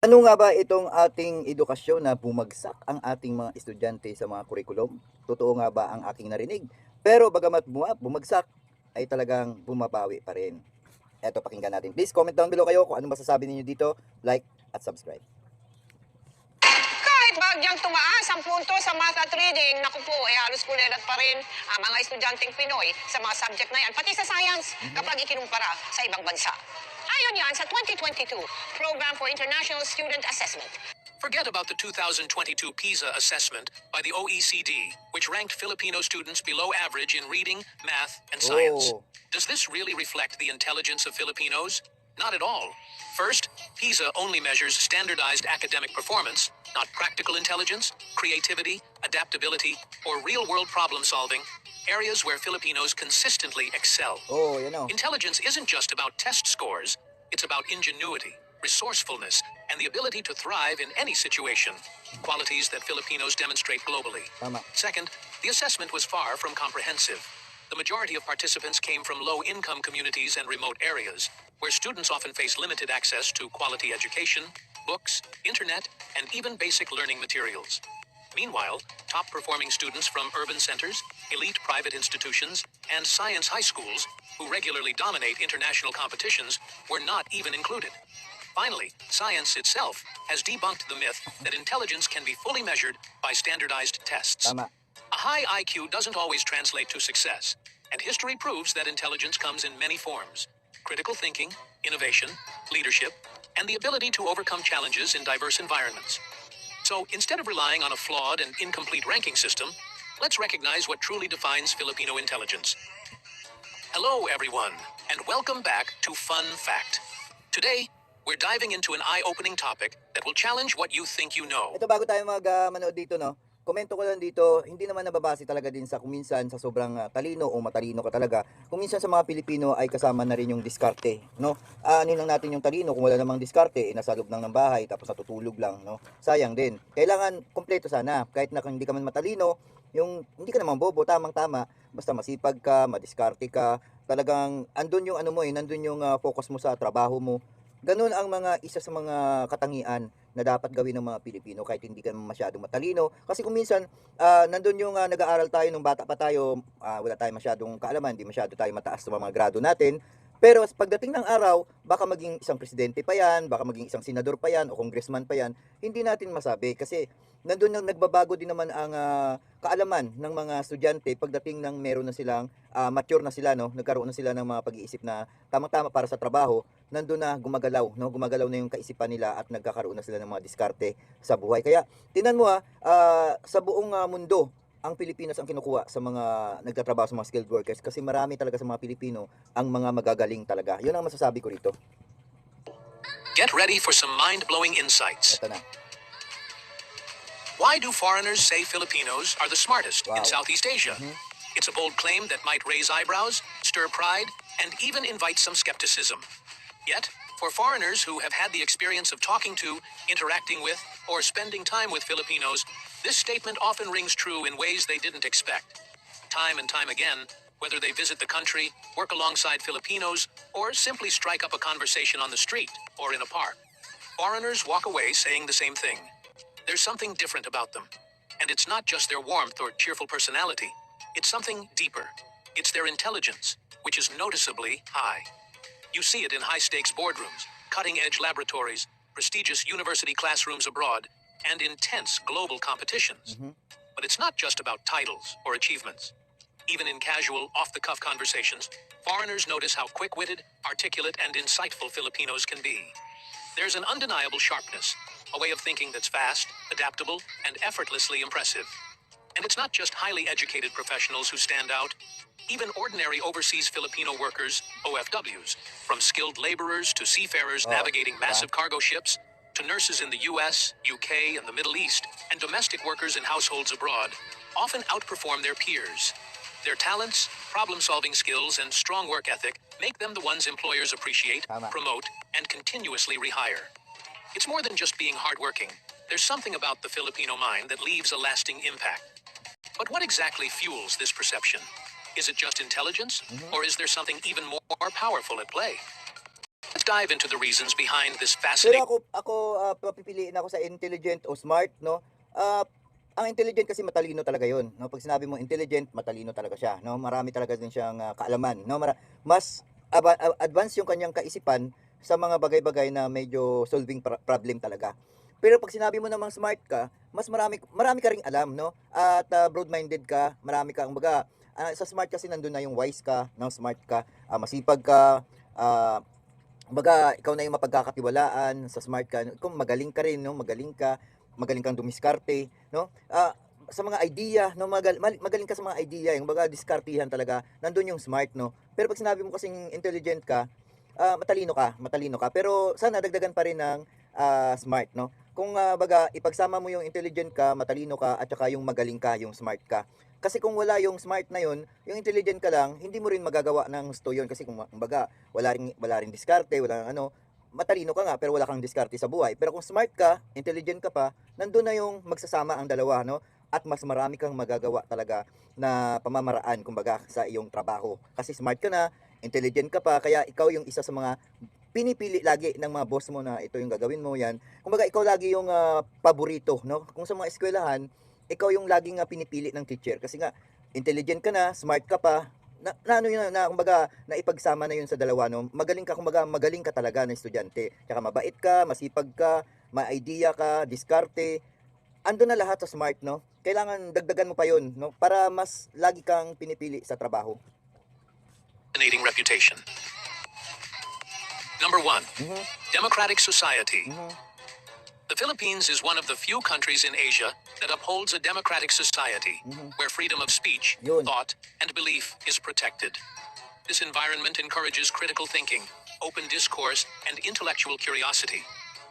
Ano nga ba itong ating edukasyon na bumagsak ang ating mga estudyante sa mga kurikulum? Totoo nga ba ang aking narinig? Pero bagamat bumagsak, ay talagang bumabawi pa rin. Eto, pakinggan natin. Please comment down below kayo kung ano masasabi ninyo dito, like at subscribe. Kahit bagyang tumaas ang punto sa math at reading, naku po, halos kulelat pa rin ang mga estudyanteng Pinoy sa mga subject na yan, pati sa science, kapag ikinumpara sa ibang bansa. Ayon yan sa 2022 Program for International Student Assessment. Forget about the 2022 PISA assessment by the OECD, which ranked Filipino students below average in reading, math, and science. Oh, Does this really reflect the intelligence of Filipinos? Not at all. First, PISA only measures standardized academic performance, not practical intelligence, creativity, adaptability, or real-world problem solving, areas where Filipinos consistently excel. oh, yan o. Intelligence isn't just about test scores, it's about ingenuity, resourcefulness, and the ability to thrive in any situation, qualities that Filipinos demonstrate globally. Tama. Second, the assessment was far from comprehensive. The majority of participants came from low-income communities and remote areas, where students often face limited access to quality education, books, internet, and even basic learning materials. Meanwhile, top-performing students from urban centers, elite private institutions, and science high schools, who regularly dominate international competitions, were not even included. Finally, science itself has debunked the myth that intelligence can be fully measured by standardized tests. Tama. A high IQ doesn't always translate to success, and history proves that intelligence comes in many forms: critical thinking, innovation, leadership, and the ability to overcome challenges in diverse environments. So instead of relying on a flawed and incomplete ranking system, let's recognize what truly defines Filipino intelligence. Hello, everyone, and welcome back to Fun Fact. Today, we're diving into an eye-opening topic that will challenge what you think you know. Ito, bago tayo manood dito, no? Komento ko lang dito, hindi naman nababase talaga din sa kung minsan sa sobrang talino o matalino ka talaga. Kung minsan sa mga Pilipino ay kasama na rin yung diskarte, no? Ano lang natin yung talino kung wala namang diskarte, nasa loob lang ng bahay tapos natutulog lang, no? Sayang din. Kailangan kumpleto sana, kahit na hindi ka man matalino, yung hindi ka naman bobo, tamang-tama, basta masipag ka, madiskarte ka, talagang andun yung ano mo nandun yung focus mo sa trabaho mo. Ganun ang isa sa mga katangian na dapat gawin ng mga Pilipino kahit hindi ka masyadong matalino. Kasi kung minsan, nandun yung nag-aaral tayo nung bata pa tayo, wala tayong masyadong kaalaman, hindi masyado tayo mataas sa mga grado natin. Pero pagdating ng araw, baka maging isang presidente pa yan, baka maging isang senador pa yan, o congressman pa yan, hindi natin masabi. Kasi nandun na nagbabago din naman ang kaalaman ng mga estudyante pagdating ng meron na silang, mature na sila, no? Nagkaroon na sila ng mga pag-iisip na tamang-tama para sa trabaho, nandun na gumagalaw, no? Gumagalaw na yung kaisipan nila at nagkakaroon na sila ng mga diskarte sa buhay. Kaya, tinan mo sa buong mundo, ang Pilipinas ang kinukuha sa mga nagtatrabaho sa mga skilled workers kasi marami talaga sa mga Pilipino ang mga magagaling talaga. Yun ang masasabi ko rito. Get ready for some mind-blowing insights. Ito na. Why do foreigners say Filipinos are the smartest Wow. in Southeast Asia? It's a bold claim that might raise eyebrows, stir pride, and even invite some skepticism. Yet, for foreigners who have had the experience of talking to, interacting with, or spending time with Filipinos, this statement often rings true in ways they didn't expect. Time and time again, whether they visit the country, work alongside Filipinos, or simply strike up a conversation on the street or in a park, foreigners walk away saying the same thing. There's something different about them. And it's not just their warmth or cheerful personality. It's something deeper. It's their intelligence, which is noticeably high. You see it in high-stakes boardrooms, cutting-edge laboratories, prestigious university classrooms abroad, and intense global competitions. But it's not just about titles or achievements. Even in casual, off-the-cuff conversations, foreigners notice how quick-witted, articulate, and insightful Filipinos can be. There's an undeniable sharpness, a way of thinking that's fast, adaptable, and effortlessly impressive. And it's not just highly educated professionals who stand out. Even ordinary overseas Filipino workers, OFWs, from skilled laborers to seafarers navigating massive cargo ships, to nurses in the US, UK, and the Middle East, and domestic workers in households abroad, often outperform their peers. Their talents, problem-solving skills, and strong work ethic make them the ones employers appreciate, Tama. promote, and continuously rehire. It's more than just being hardworking. There's something about the Filipino mind that leaves a lasting impact. But what exactly fuels this perception? Is it just intelligence, or is there something even more powerful at play? Let's dive into the reasons behind this Pero fascinating. papipiliin ako sa intelligent o smart, no? Ang intelligent kasi matalino talaga 'yon, no? Pag sinabi mo intelligent, matalino talaga siya, no? Marami talaga din siyang kaalaman, no? Mas advance yung kanyang kaisipan sa mga bagay-bagay na medyo solving problem talaga. Pero pag sinabi mo namang smart ka, mas marami ka ring alam, no? At broad-minded ka, marami kang sa smart kasi nandun na yung wise ka, no? Smart ka, masipag ka, ah, ikaw na yung mapagkakatiwalaan sa smart ka. Kung magaling ka rin, no? Magaling kang dumiskarte, no? Sa mga idea, no? Magaling ka sa mga idea, yung diskartihan talaga. Nandun yung smart, no? Pero pag sinabi mo kasing intelligent ka, matalino ka. Pero sana dagdagan pa rin ng smart, no? Kung ipagsama mo yung intelligent ka, matalino ka, at saka yung magaling ka, yung smart ka. Kasi kung wala yung smart na yun, yung intelligent ka lang, hindi mo rin magagawa ng gusto yun. Kasi kung wala ring diskarte, wala matalino ka nga pero wala kang diskarte sa buhay. Pero kung smart ka, intelligent ka pa, nandun na yung magsasama ang dalawa, no? At mas marami kang magagawa talaga na pamamaraan sa iyong trabaho. Kasi smart ka na, intelligent ka pa, kaya ikaw yung isa sa mga pinipili lagi ng mga boss mo na ito yung gagawin mo yan. Kumbaga ikaw lagi yung paborito, no? Kung sa mga eskwelahan, ikaw yung laging pinipili ng teacher kasi nga intelligent ka na, smart ka pa, na ipagsama na yun sa dalawa, no? Magaling ka talaga na estudyante. Tsaka mabait ka, masipag ka, may idea ka, diskarte. Ando na lahat sa smart, no? Kailangan dagdagan mo pa yun, no? Para mas lagi kang pinipili sa trabaho. Reputation. Number 1. Democratic society. The Philippines is one of the few countries in Asia that upholds a democratic society where freedom of speech, Yun. thought, and belief is protected. This environment encourages critical thinking, open discourse, and intellectual curiosity,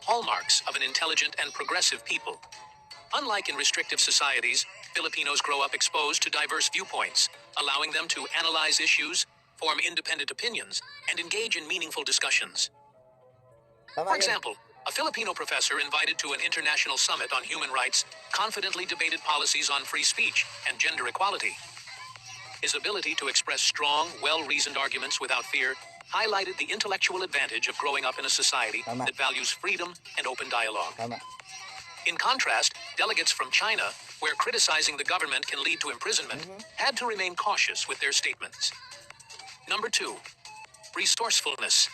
hallmarks of an intelligent and progressive people. Unlike in restrictive societies, Filipinos grow up exposed to diverse viewpoints, allowing them to analyze issues, form independent opinions, and engage in meaningful discussions. Tama For yun. example, a Filipino professor invited to an international summit on human rights confidently debated policies on free speech and gender equality. His ability to express strong, well-reasoned arguments without fear highlighted the intellectual advantage of growing up in a society Tama. that values freedom and open dialogue. Tama. In contrast, delegates from China, where criticizing the government can lead to imprisonment, had to remain cautious with their statements. Number 2. Resourcefulness.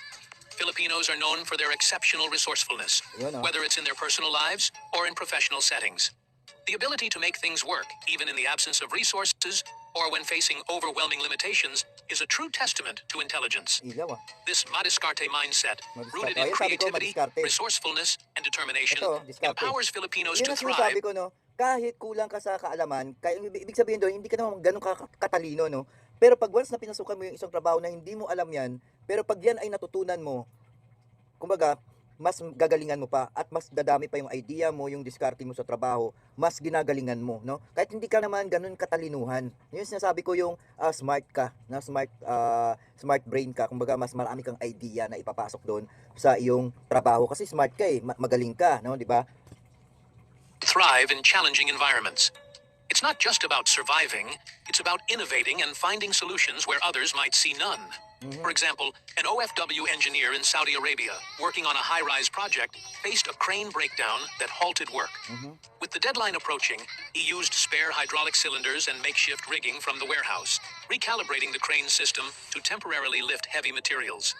Filipinos are known for their exceptional resourcefulness, Yun, oh. whether it's in their personal lives or in professional settings. The ability to make things work, even in the absence of resources or when facing overwhelming limitations, is a true testament to intelligence. Ilaw This madiskarte mindset, Madiskarte. rooted Ayun, in sabi ko, creativity, madiskarte. resourcefulness, and determination, Ito, diskarte. empowers Filipinos Yun to ang thrive. sinasabi ko, no? Kahit kulang ka sa kaalaman, ibig sabihin doon, hindi ka naman ganun katalino, no? Pero pag once na pinasukan mo yung isang trabaho na hindi mo alam yan, pero pag yan ay natutunan mo, kumbaga, mas gagalingan mo pa at mas dadami pa yung idea mo, yung diskarte mo sa trabaho, mas ginagalingan mo, no? Kahit hindi ka naman ganun katalinuhan. Yun sinasabi ko yung smart ka, na smart brain ka, kumbaga mas marami kang idea na ipapasok doon sa iyong trabaho kasi smart ka magaling ka, no, di ba? Thrive in challenging environments. It's not just about surviving, it's about innovating and finding solutions where others might see none. For example, an OFW engineer in Saudi Arabia working on a high-rise project faced a crane breakdown that halted work. With the deadline approaching, he used spare hydraulic cylinders and makeshift rigging from the warehouse, recalibrating the crane system to temporarily lift heavy materials.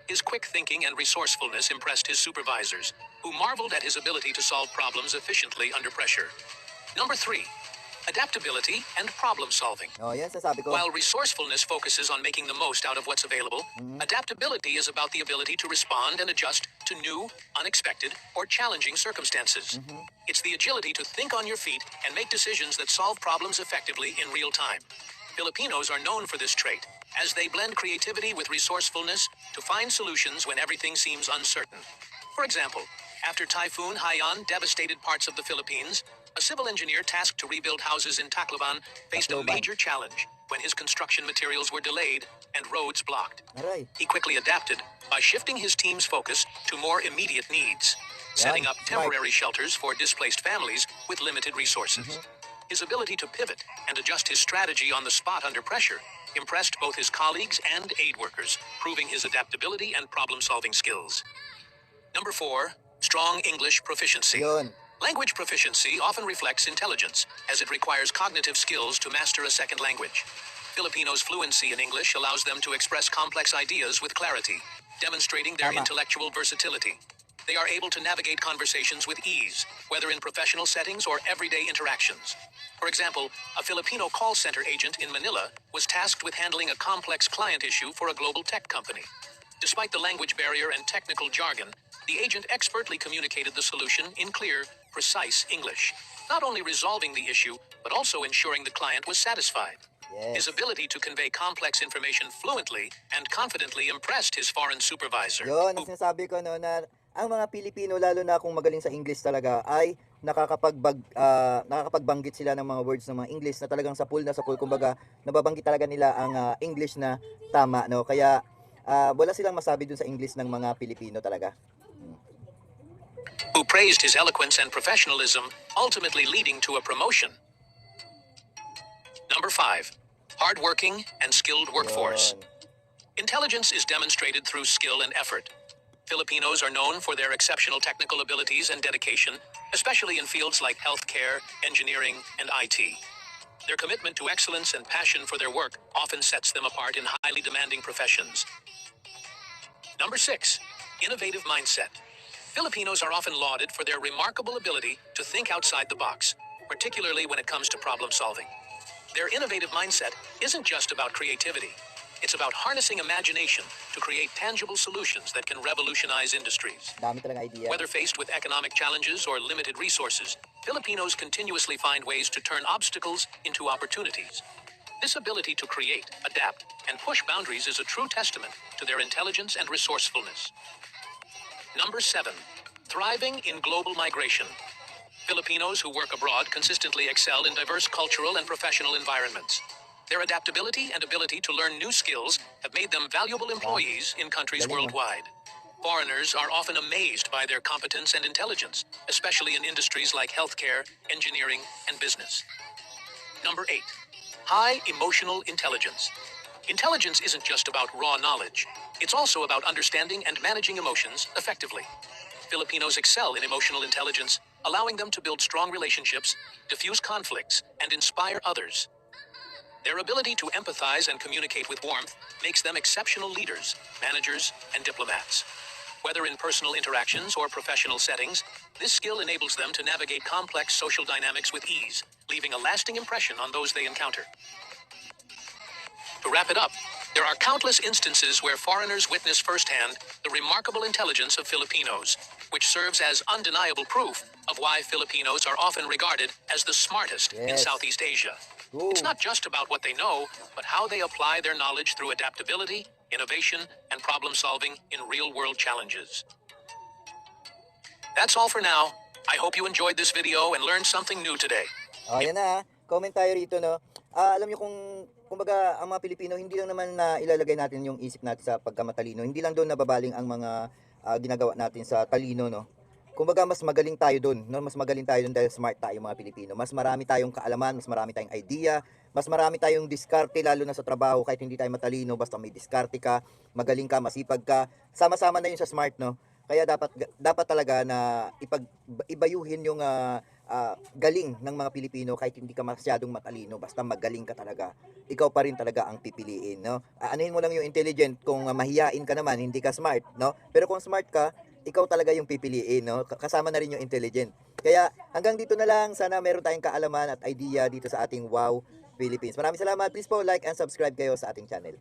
His quick thinking and resourcefulness impressed his supervisors, who marveled at his ability to solve problems efficiently under pressure. Number 3. Adaptability and problem solving. Oh, yan sasabi ko. While resourcefulness focuses on making the most out of what's available, adaptability is about the ability to respond and adjust to new, unexpected, or challenging circumstances. It's the agility to think on your feet and make decisions that solve problems effectively in real time. Filipinos are known for this trait, as they blend creativity with resourcefulness to find solutions when everything seems uncertain. For example, after Typhoon Haiyan devastated parts of the Philippines, a civil engineer tasked to rebuild houses in Tacloban faced a Tacloban. major challenge when his construction materials were delayed and roads blocked. Aray. He quickly adapted by shifting his team's focus to more immediate needs, setting up smart. temporary shelters for displaced families with limited resources. His ability to pivot and adjust his strategy on the spot under pressure impressed both his colleagues and aid workers, proving his adaptability and problem-solving skills. Number 4, strong English proficiency. Yun. Language proficiency often reflects intelligence, as it requires cognitive skills to master a second language. Filipinos' fluency in English allows them to express complex ideas with clarity, demonstrating their Tama. intellectual versatility. They are able to navigate conversations with ease, whether in professional settings or everyday interactions. For example, a Filipino call center agent in Manila was tasked with handling a complex client issue for a global tech company. Despite the language barrier and technical jargon, the agent expertly communicated the solution in clear, precise English, not only resolving the issue, but also ensuring the client was satisfied. Yes. His ability to convey complex information fluently and confidently impressed his foreign supervisor. Yun, ang sinasabi ko no, na ang mga Pilipino, lalo na kung magaling sa English talaga, ay nakakapagbanggit sila ng mga words ng mga English na talagang sapul na sapul. Kumbaga, nababanggit talaga nila ang English na tama, no? Kaya, wala silang masabi dun sa English ng mga Pilipino talaga. Who praised his eloquence and professionalism, ultimately leading to a promotion. Number 5, hardworking and skilled workforce. Yun. Intelligence is demonstrated through skill and effort. Filipinos are known for their exceptional technical abilities and dedication, especially in fields like healthcare, engineering, and IT. Their commitment to excellence and passion for their work often sets them apart in highly demanding professions. Number 6, innovative mindset. Filipinos are often lauded for their remarkable ability to think outside the box, particularly when it comes to problem solving. Their innovative mindset isn't just about creativity. It's about harnessing imagination to create tangible solutions that can revolutionize industries. Dami talagang idea. Whether faced with economic challenges or limited resources, Filipinos continuously find ways to turn obstacles into opportunities. This ability to create, adapt, and push boundaries is a true testament to their intelligence and resourcefulness. Number 7, thriving in global migration. Filipinos who work abroad consistently excel in diverse cultural and professional environments. Their adaptability and ability to learn new skills have made them valuable employees in countries Galing, ah. worldwide. Foreigners are often amazed by their competence and intelligence, especially in industries like healthcare, engineering, and business. Number 8, high emotional intelligence. Intelligence isn't just about raw knowledge. It's also about understanding and managing emotions effectively. Filipinos excel in emotional intelligence, allowing them to build strong relationships, diffuse conflicts, and inspire others. Their ability to empathize and communicate with warmth makes them exceptional leaders, managers, and diplomats. Whether in personal interactions or professional settings, this skill enables them to navigate complex social dynamics with ease, leaving a lasting impression on those they encounter. To wrap it up, there are countless instances where foreigners witness firsthand the remarkable intelligence of Filipinos, which serves as undeniable proof of why Filipinos are often regarded as the smartest in Yes. Southeast Asia. Ooh. It's not just about what they know, but how they apply their knowledge through adaptability, innovation, and problem solving in real world challenges. That's all for now. I hope you enjoyed this video and learned something new today. Yan na. Comment tayo rito, no? Alam niyo kumbaga, ang mga Pilipino, hindi lang naman na ilalagay natin yung isip natin sa pagkamatalino. Hindi lang doon nababaling ang mga ginagawa natin sa talino, no? Kumbaga, mas magaling tayo doon, no? Mas magaling tayo doon dahil smart tayo mga Pilipino. Mas marami tayong kaalaman, mas marami tayong idea, mas marami tayong diskarte, lalo na sa trabaho, kahit hindi tayo matalino, basta may diskarte ka, magaling ka, masipag ka, sama-sama na yun sa smart, no? Kaya dapat talaga na ibayuhin yung galing ng mga Pilipino kahit hindi ka masyadong matalino, basta magaling ka talaga. Ikaw pa rin talaga ang pipiliin, no? Anuhin mo lang yung intelligent kung mahiyain ka naman, hindi ka smart, no? Pero kung smart ka, ikaw talaga yung pipiliin, no? Kasama na rin yung intelligent. Kaya hanggang dito na lang, sana meron tayong kaalaman at idea dito sa ating Wow Philippines. Maraming salamat. Please po like and subscribe kayo sa ating channel.